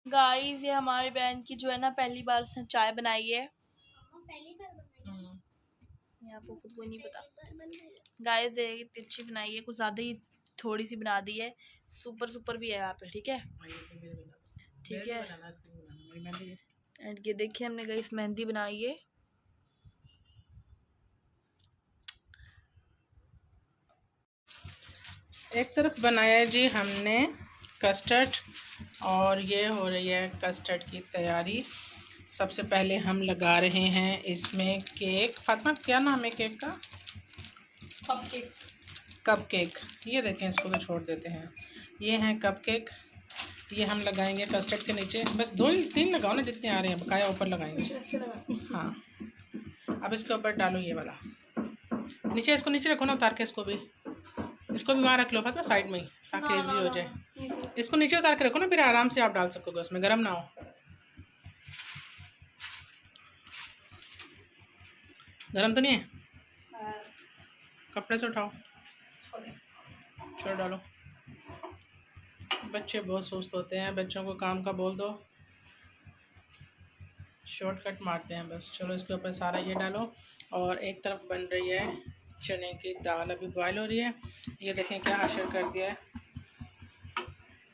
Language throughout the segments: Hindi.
गाइस ये हमारी बहन की जो है ना पहली बार उसने चाय बनाई है। पहली बार बनाई ये आपको खुद को नहीं पता। गाइस ये इतनी अच्छी बनाई है, कुछ ज़्यादा ही थोड़ी सी बना दी है। सुपर सुपर भी है यहाँ पे। ठीक है ठीक है। एंड ये देखिए हमने गाइस मेहंदी बनाई है। एक तरफ बनाया जी हमने कस्टर्ड और ये हो रही है कस्टर्ड की तैयारी। सबसे पहले हम लगा रहे हैं इसमें केक। फातिमा क्या नाम है केक का? Cup cake. ये देखें, इसको तो छोड़ देते हैं। ये हैं कप केक। ये हम लगाएंगे कस्टर्ड के नीचे। बस 2-3 लगाओ ना, जितने आ रहे हैं बकाया ऊपर लगाएंगे। हाँ, अब इसके ऊपर डालो ये वाला नीचे। इसको नीचे रखो ना उतार के। इसको भी वहाँ रख लो फातिमा, साइड में ही, ताकि इजी हो जाए। इसको नीचे उतार के रखो ना, फिर आराम से आप डाल सकोगे उसमें, गर्म ना हो। गर्म तो नहीं है? कपड़े से उठाओ, छोड़ डालो। बच्चे बहुत सुस्त होते हैं, बच्चों को काम का बोल दो, शॉर्टकट मारते हैं बस। चलो इसके ऊपर सारा ये डालो। और एक तरफ बन रही है चने की दाल, अभी बॉयल हो रही है। ये देखें क्या हाशिर कर दिया है।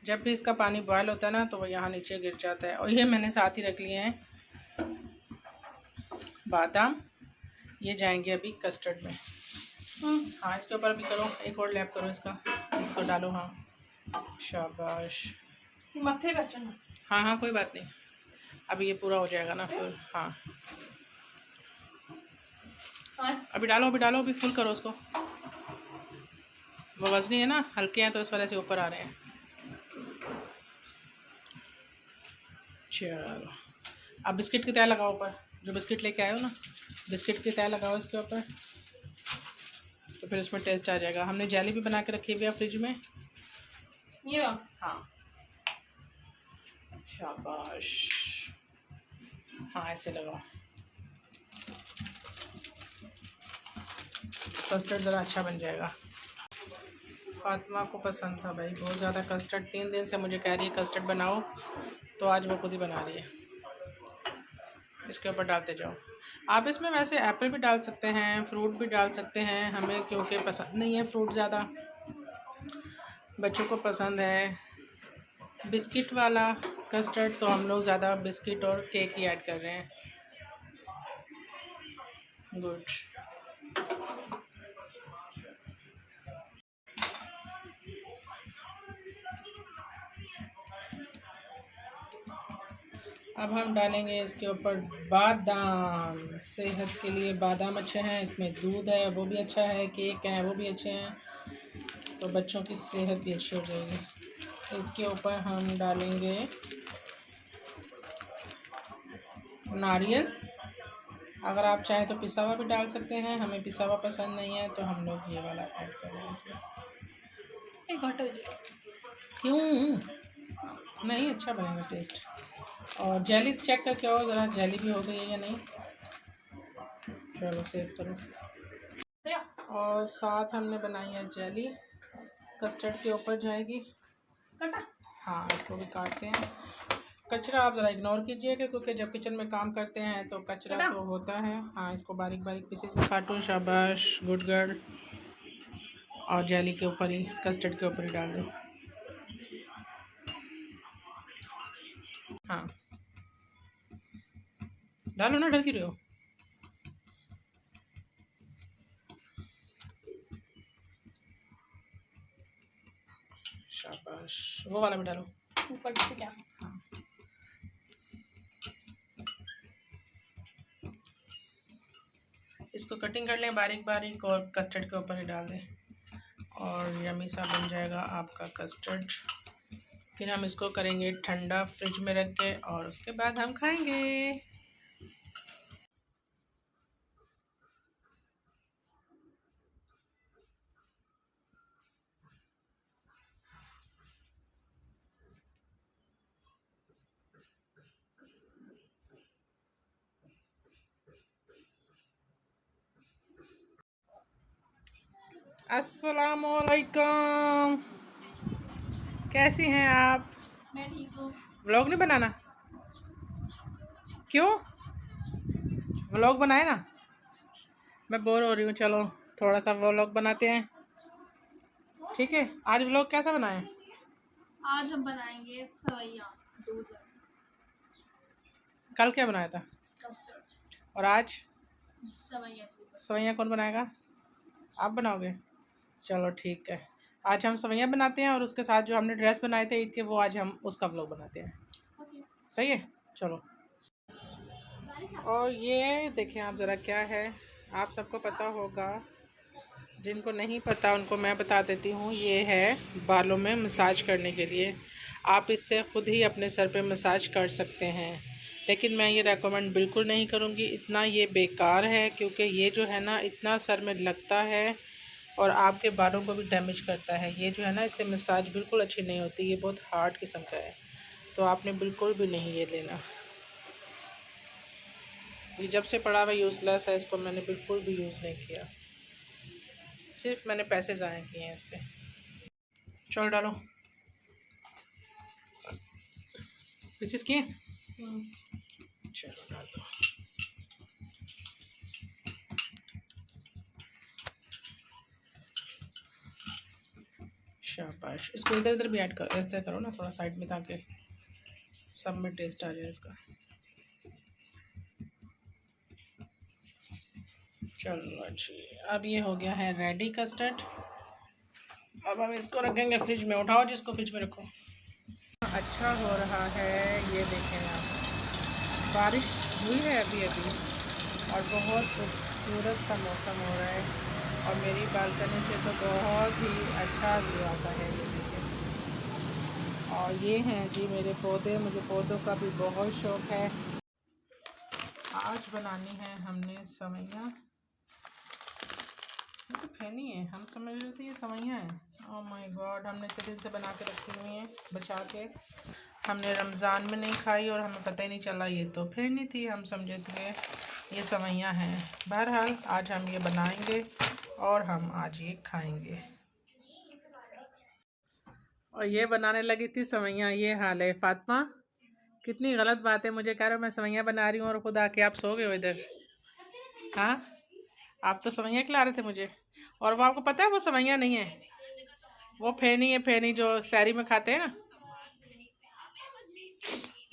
जब भी इसका पानी बॉयल होता है ना तो वो यहाँ नीचे गिर जाता है। और ये मैंने साथ ही रख लिए हैं बादाम, ये जाएंगे अभी कस्टर्ड में। हाँ, इसके ऊपर अभी करो, एक और लैप करो इसका, इसको डालो। हाँ शाबाश, मत्थे पे चढ़ना। हाँ हाँ कोई बात नहीं, अभी ये पूरा हो जाएगा ना फिर। हाँ अभी डालो, अभी फुल करो उसको। वो वजनी है ना, हल्के हैं तो इस वजह से ऊपर आ रहे हैं। चलो अब बिस्किट की तय लगाओ ऊपर, जो बिस्किट लेके आए हो ना, बिस्किट की तय लगाओ इसके ऊपर, तो फिर उसमें टेस्ट आ जाएगा। हमने जेली भी बना के रखी हुई है फ्रिज में। ये हाँ शाबाश, हाँ ऐसे लगाओ। कस्टर्ड ज़रा अच्छा बन जाएगा। फातिमा को पसंद था भाई बहुत ज़्यादा कस्टर्ड, 3 दिन से मुझे कह रही है कस्टर्ड बनाओ, तो आज वो खुद ही बना रही है। इसके ऊपर डालते जाओ। आप इसमें वैसे एप्पल भी डाल सकते हैं, फ्रूट भी डाल सकते हैं। हमें क्योंकि पसंद नहीं है फ्रूट ज़्यादा, बच्चों को पसंद है बिस्किट वाला कस्टर्ड, तो हम लोग ज़्यादा बिस्किट और केक ही ऐड कर रहे हैं। गुड। अब हम डालेंगे इसके ऊपर बादाम। सेहत के लिए बादाम अच्छे हैं, इसमें दूध है वो भी अच्छा है, केक है वो भी अच्छे हैं, तो बच्चों की सेहत भी अच्छी हो जाएगी। इसके ऊपर हम डालेंगे नारियल। अगर आप चाहें तो पिसा हुआ भी डाल सकते हैं, हमें पिसा हुआ पसंद नहीं है तो हम लोग ये वाला ऐड कर रहे हैं इसमें। घट हो जाए। क्यों नहीं, अच्छा बनेगा टेस्ट। और जेली चेक करके आओ ज़रा, जेली भी हो गई है या नहीं। चलो सेव करो। और साथ हमने बनाई है जेली, कस्टर्ड के ऊपर जाएगी। हाँ इसको भी काटते हैं। कचरा आप ज़रा इग्नोर कीजिएगा, क्योंकि जब किचन में काम करते हैं तो कचरा तो होता है। हाँ इसको बारीक बारीक पीसेस में काटो। शाबाश, गुड गर्ल। और जेली के ऊपर ही, कस्टर्ड के ऊपर ही डाल दो। हाँ डालो ना, डर क्यों रहे हो। शाबाश, वो वाला भी डालो ऊपर से क्या? इसको कटिंग कर लें बारीक बारीक और कस्टर्ड के ऊपर ही डाल दें और यमी सा बन जाएगा आपका कस्टर्ड। फिर हम इसको करेंगे ठंडा फ्रिज में रख के, और उसके बाद हम खाएंगे। अस्सलामुअलैकुम, कैसी हैं आप? मैं ठीक हूँ। व्लॉग नहीं बनाना? क्यों? व्लॉग बनाए ना। मैं बोर हो रही हूँ, चलो थोड़ा सा व्लॉग बनाते हैं। ठीक है, आज व्लॉग कैसा बनाए? आज हम बनाएंगे सवैया दूध वाली, कल क्या बनाया था? कस्टर्ड। और आज सवैया दूध वाली। सवैया कौन बनाएगा? आप बनाओगे? चलो ठीक है, आज हम सवैया बनाते हैं और उसके साथ जो हमने ड्रेस बनाए थे ईद के, वो आज हम उसका व्लॉग बनाते हैं। ओके। सही है, चलो। और ये देखें आप ज़रा क्या है, आप सबको पता होगा, जिनको नहीं पता उनको मैं बता देती हूँ। ये है बालों में मसाज करने के लिए, आप इससे ख़ुद ही अपने सर पे मसाज कर सकते हैं, लेकिन मैं ये रेकमेंड बिल्कुल नहीं करूँगी। इतना ये बेकार है, क्योंकि ये जो है ना इतना सर में लगता है और आपके बालों को भी डैमेज करता है। ये जो है ना, इससे मसाज बिल्कुल अच्छी नहीं होती, ये बहुत हार्ड किस्म का है, तो आपने बिल्कुल भी नहीं ये लेना। ये जब से पड़ा हुआ यूज़लेस है, इसको मैंने बिल्कुल भी यूज़ नहीं किया, सिर्फ मैंने पैसे ज़ाया किए हैं इस पर। चल डालो, पीसेस किए? चलो डाल दो। शाबाश, इसको इधर इधर भी ऐड कर, ऐसे करो ना थोड़ा साइड में, ताकि सब में टेस्ट आ जाए इसका। चलो जी, अब ये हो गया है रेडी कस्टर्ड। अब हम इसको रखेंगे फ्रिज में। उठाओ जिसको फ्रिज में रखो। अच्छा हो रहा है, ये देखें आप, बारिश हुई है अभी अभी और बहुत खूबसूरत सा मौसम हो रहा है, और मेरी बालकनी से तो बहुत ही अच्छा व्यू आता है, ये देखें। और ये हैं जी मेरे पौधे, मुझे पौधों का भी बहुत शौक़ है। आज बनानी है हमने सवैया, ये तो फैनी है, हम समझ रहे थे ये सवैया है। ओह माय गॉड, हमने इतने दिन से बना के रखी हुई है बचा के, हमने रमज़ान में नहीं खाई और हमें पता ही नहीं चला ये तो फैनी थी, हम समझे थे ये सवैया हैं। बहरहाल आज हम ये बनाएंगे और हम आज ये खाएंगे। और ये बनाने लगी थी सवैया, ये हाल है। फातिमा, कितनी गलत बात है, मुझे कह रहे हो मैं सवैया बना रही हूँ और खुद आके आप सो गए हो इधर। हाँ, आप तो सवैया खिला रहे थे मुझे, और वो आपको पता है वो सवैया नहीं है, वो फेनी है, फेनी जो सैरी में खाते हैं ना।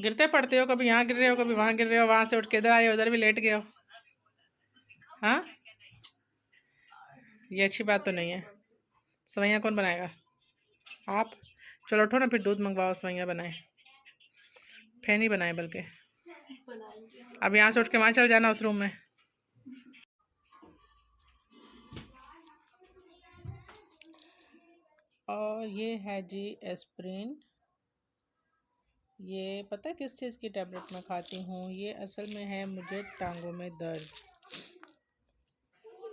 गिरते पड़ते हो, कभी यहाँ गिर रहे हो, कभी वहाँ गिर रहे हो, वहाँ से उठ के इधर आए हो, उधर भी लेट गए हो। हाँ, ये अच्छी बात तो नहीं है। सवैया कौन बनाएगा? आप। चलो उठो ना, फिर दूध मंगवाओ, सवैया बनाए, फेनी बनाए बल्कि। अब यहाँ से उठ के वहाँ चल जाना उस रूम में। और ये है जी एस्प्रिन, ये पता है किस चीज़ की टैबलेट मैं खाती हूँ? ये असल में है मुझे टांगों में दर्द,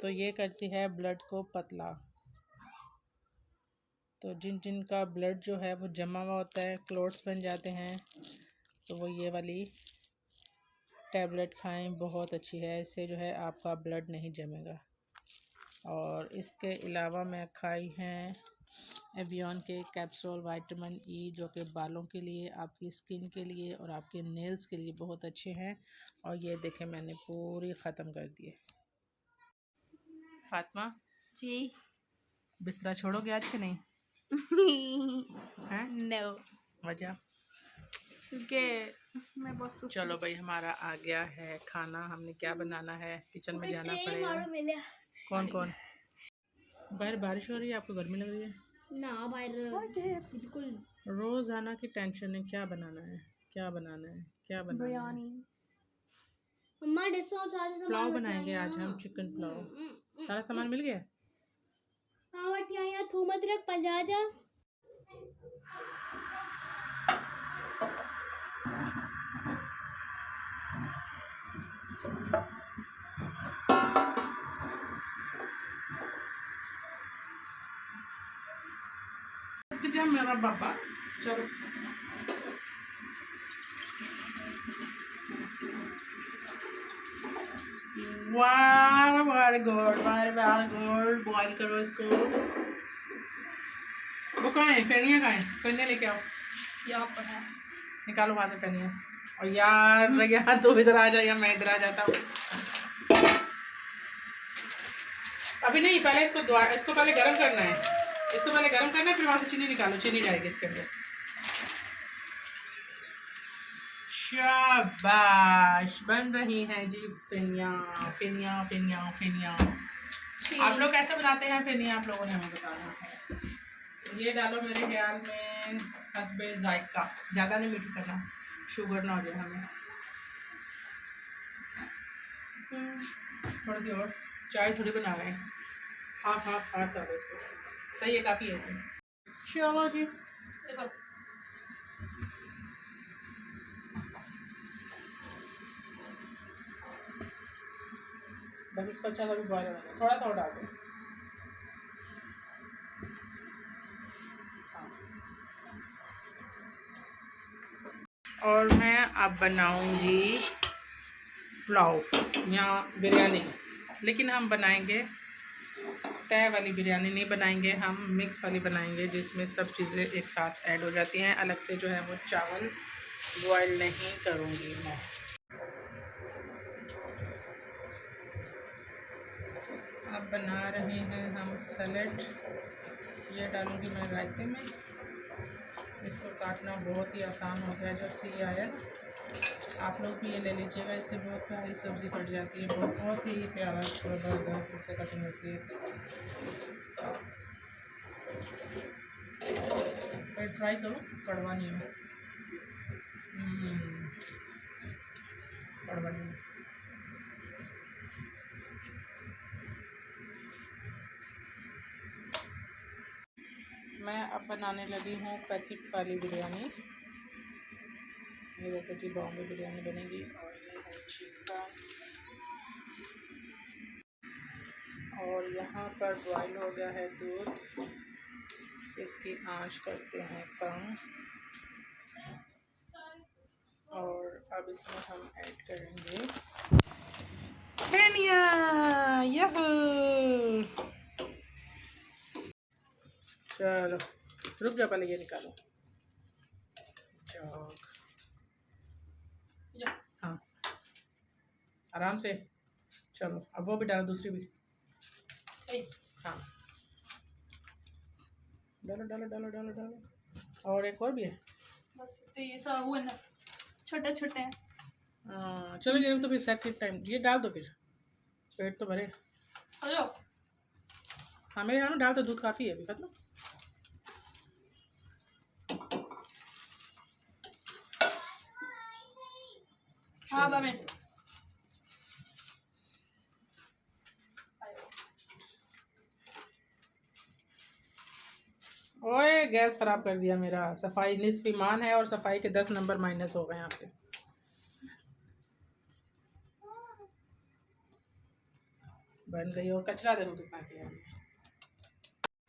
तो ये करती है ब्लड को पतला। तो जिन जिन का ब्लड जो है वो जमा हुआ होता है, क्लोट्स बन जाते हैं, तो वो ये वाली टैबलेट खाएं, बहुत अच्छी है, इससे जो है आपका ब्लड नहीं जमेगा। और इसके अलावा मैं खाई हैं एवियन के कैप्सूल विटामिन ई, जो कि बालों के लिए, आपकी स्किन के लिए और आपके नेल्स के लिए बहुत अच्छे हैं। और ये देखें मैंने पूरी ख़त्म कर दी है। फातिमा जी। बिस्तरा छोड़ोगे आज के नहीं? हैं? नो, वजह? क्योंकि मैं बहुत सुस्त चलो भाई, हमारा आ गया है खाना। हमने क्या बनाना है, किचन में जाना पड़ेगा। कौन कौन? बाहर बारिश हो रही है, आपको गर्मी लग रही है? ना बाहर बिल्कुल। रोज़ाना की टेंशन है, क्या बनाना है, क्या बनाना है, क्या बनाना है। बिरयानी, मम्मा डिशो चार्ज पुलाव बनाएंगे आज हम, चिकन पुलाव। सारा सामान मिल गया? हाँ बट यहाँ थूम अदरक 50 जा। मेरा बाबा, चलो very good, very good. Boil करो इसको। वो कहाँ है? फेनिया कहाँ है? फेनिया लेके आओ। यहाँ पर है। निकालो वहाँ से फनिया। और यार यहाँ तो इधर आ जा या मैं इधर आ जाता हूँ। अभी नहीं, पहले इसको पहले गर्म करना है। इसको पहले गर्म करना है, फिर वहाँ से चीनी निकालो, चीनी जाएगी इसके अंदर। शाबाश, बन रही है जी फिनिया फिनिया फिनिया फिनिया। आप लोग कैसे बनाते हैं फिनिया, आप लोगों ने हमें बताना है। ये डालो मेरे ख्याल में हस्बे जायका, ज़्यादा नहीं मीठी करना, शुगर ना हो जाए हमें। थोड़ी सी और, चाय थोड़ी बना रहे हैं, हाफ हाफ हाफ डालो इसको, सही है, काफ़ी है। चलो जी, देखो बस इसको अच्छा सा भी बॉयल होना है, थोड़ा सा और डाल दो। और मैं अब बनाऊंगी पुलाव या बिरयानी, लेकिन हम बनाएंगे तय वाली बिरयानी नहीं बनाएंगे, हम मिक्स वाली बनाएंगे जिसमें सब चीज़ें एक साथ ऐड हो जाती हैं। अलग से जो है वो चावल बॉयल नहीं करूँगी मैं। अब बना रहे हैं हम सैलेड, ये डालूंगी मैं रायते में। इसको काटना बहुत ही आसान हो गया जब से ये आया ना। आप लोग भी ये ले लीजिएगा, इससे बहुत प्यारी सब्ज़ी कट जाती है, बहुत ही प्यारा ज़बरदस्त इससे कटिंग होती है। फिर ट्राई करो, कड़वा नहीं हो, कड़वा नहीं हो। मैं अब बनाने लगी हूँ पैकेट वाली बिरयानी। ये देखो जी, बॉम्बे बिरयानी बनेगी। और ये है चिकन, और यहाँ पर बॉयल हो गया है दूध, इसकी आंच करते हैं कम। और अब इसमें हम ऐड करेंगे धनिया। यहू, चलो रुक जाओ, पहले ये निकालो। हाँ, आराम से, चलो अब वो भी डालो, दूसरी भी। हाँ, डालो डालो डालो डालो डालो। और एक और भी है, बस तो ये सब हुआ ना, छोटे छोटे हैं। हाँ चलो, ये तो फिर सेकंड टाइम ये डाल दो, फिर पेट तो भरे। हेलो, हाँ मेरे यहाँ में डाल दो, दूध काफ़ी है अभी, खत्म। हाँ बने। ओए गैस ख़राब कर दिया मेरा। सफाई निस्फ ईमान है और सफाई के 10 नंबर माइनस हो गए यहाँ पे। बन गई, और कचरा देखो कितना किया।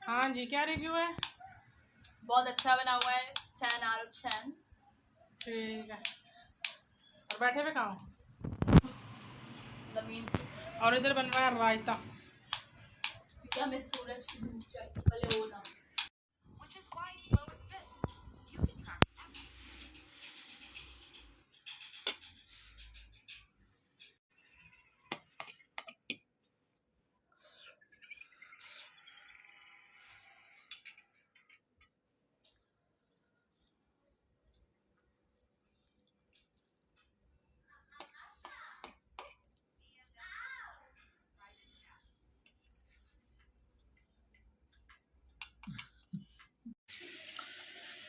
हाँ जी, क्या रिव्यू है? बहुत अच्छा बना हुआ है, 10 out of 10। ठीक है, और बैठे हुए कहाँ? जमीन, और इधर बन रहा है रायता। क्योंकि हमें सूरज की धूप चाहिए, भले वो ना।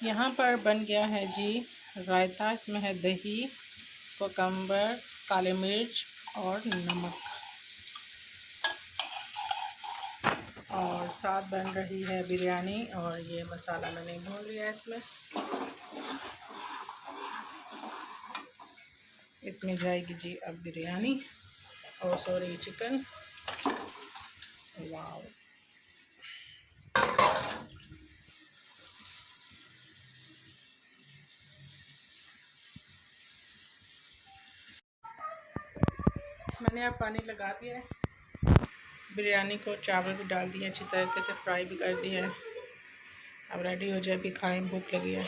यहाँ पर बन गया है जी रायता। इसमें है दही, कोकम्बर, काले मिर्च और नमक, और साथ बन रही है बिरयानी। और ये मसाला मैंने भून लिया इसमें। इसमें जाएगी जी अब बिरयानी, और सॉरी चिकन। वाव, मैंने अब पानी लगा दिया है, बिरयानी को चावल भी डाल दिए, अच्छी तरीके से फ्राई भी कर दिया है। अब रेडी हो जाए, भी खाएं, भूख लगी है।